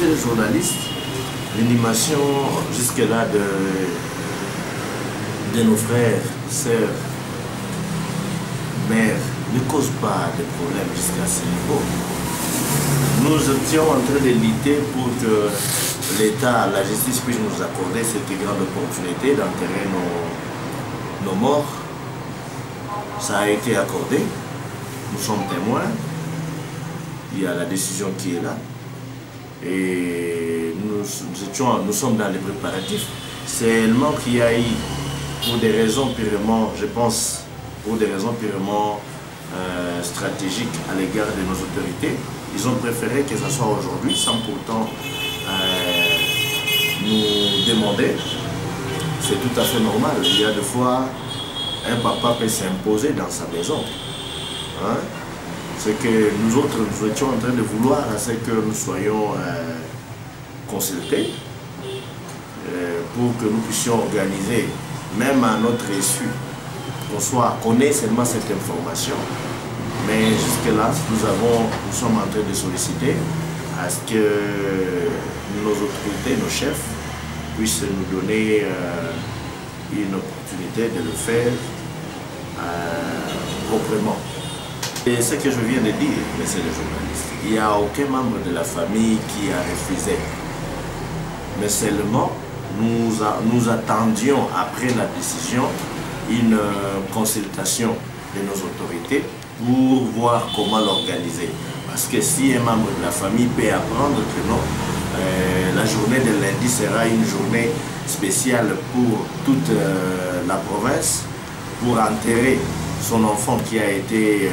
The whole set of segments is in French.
Les journalistes, l'animation jusque-là de nos frères, sœurs, mères ne cause pas de problème jusqu'à ce niveau. Nous étions en train de lutter pour que l'État, la justice puisse nous accorder cette grande opportunité d'enterrer nos morts. Ça a été accordé, nous sommes témoins, il y a la décision qui est là. Et nous sommes dans les préparatifs. Seulement qu'il y a eu, pour des raisons purement, je pense, pour des raisons purement stratégiques à l'égard de nos autorités, ils ont préféré que ce soit aujourd'hui, sans pourtant nous demander. C'est tout à fait normal. Il y a des fois, un papa peut s'imposer dans sa maison. Hein? C'est que nous autres, nous étions en train de vouloir à ce que nous soyons consultés pour que nous puissions organiser, même à notre issue, qu'on ait seulement cette information. Mais jusque-là, nous sommes en train de solliciter à ce que nos autorités, nos chefs, puissent nous donner une opportunité de le faire proprement. Et ce que je viens de dire, monsieur le journaliste, il n'y a aucun membre de la famille qui a refusé. Mais seulement, nous attendions après la décision une consultation de nos autorités pour voir comment l'organiser. Parce que si un membre de la famille peut apprendre que non, la journée de lundi sera une journée spéciale pour toute la province, pour enterrer son enfant qui a été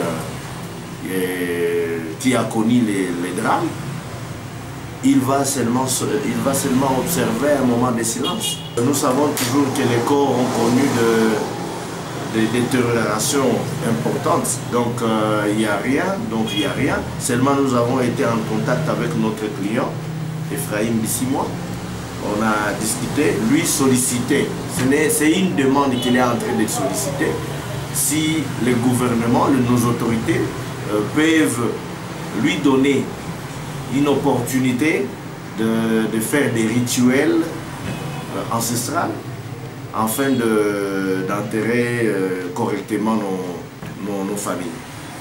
qui a connu les drames, il va seulement observer un moment de silence. Nous savons toujours que les corps ont connu des détériorations importantes, donc il n'y a rien, Seulement nous avons été en contact avec notre client, Ephraim Bissimois. On a discuté, lui sollicité, c'est une demande qu'il est en train de solliciter, si le gouvernement, nos autorités peuvent lui donner une opportunité de faire des rituels ancestrales afin d'enterrer correctement nos familles.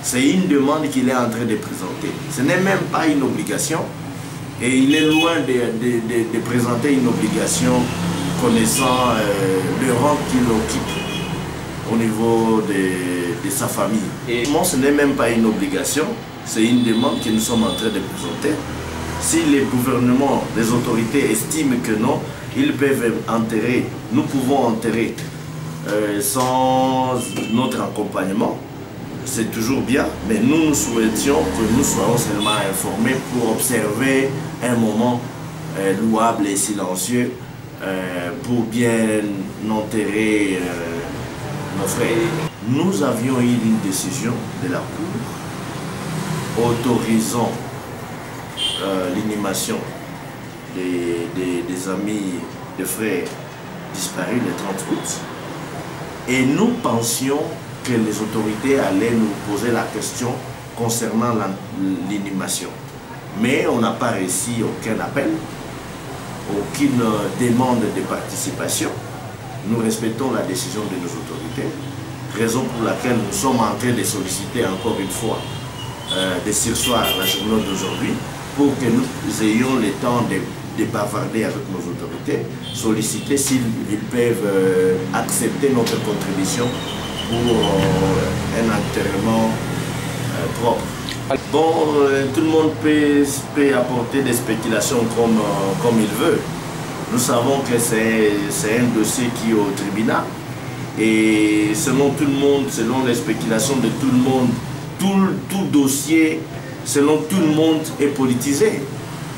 C'est une demande qu'il est en train de présenter. Ce n'est même pas une obligation et il est loin de présenter une obligation connaissant le rang qu'il occupe au niveau de sa famille. Et moi, ce n'est même pas une obligation, c'est une demande que nous sommes en train de présenter. Si les gouvernements, les autorités estiment que non, ils peuvent enterrer, nous pouvons enterrer sans notre accompagnement, c'est toujours bien, mais nous souhaitions que nous soyons seulement informés pour observer un moment louable et silencieux pour bien enterrer nos frères. Nous avions eu une décision de la Cour autorisant l'inhumation des amis, des frères disparus le 30 août. Et nous pensions que les autorités allaient nous poser la question concernant l'inhumation. Mais on n'a pas reçu aucun appel, aucune demande de participation. Nous respectons la décision de nos autorités, raison pour laquelle nous sommes en train de solliciter encore une fois de surseoir la journée d'aujourd'hui pour que nous ayons le temps de bavarder avec nos autorités, solliciter s'ils peuvent accepter notre contribution pour un enterrement propre. Bon, tout le monde peut apporter des spéculations comme il veut. Nous savons que c'est un dossier qui est au tribunal et selon tout le monde, selon les spéculations de tout le monde, tout dossier, selon tout le monde, est politisé.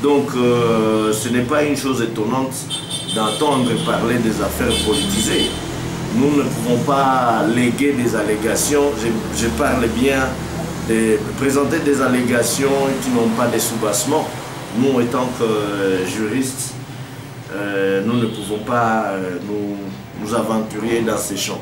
Donc ce n'est pas une chose étonnante d'entendre parler des affaires politisées. Nous ne pouvons pas léguer des allégations, je parle bien de présenter des allégations qui n'ont pas de soubassement. Nous, étant que juristes, nous ne pouvons pas nous aventurer dans ces champs.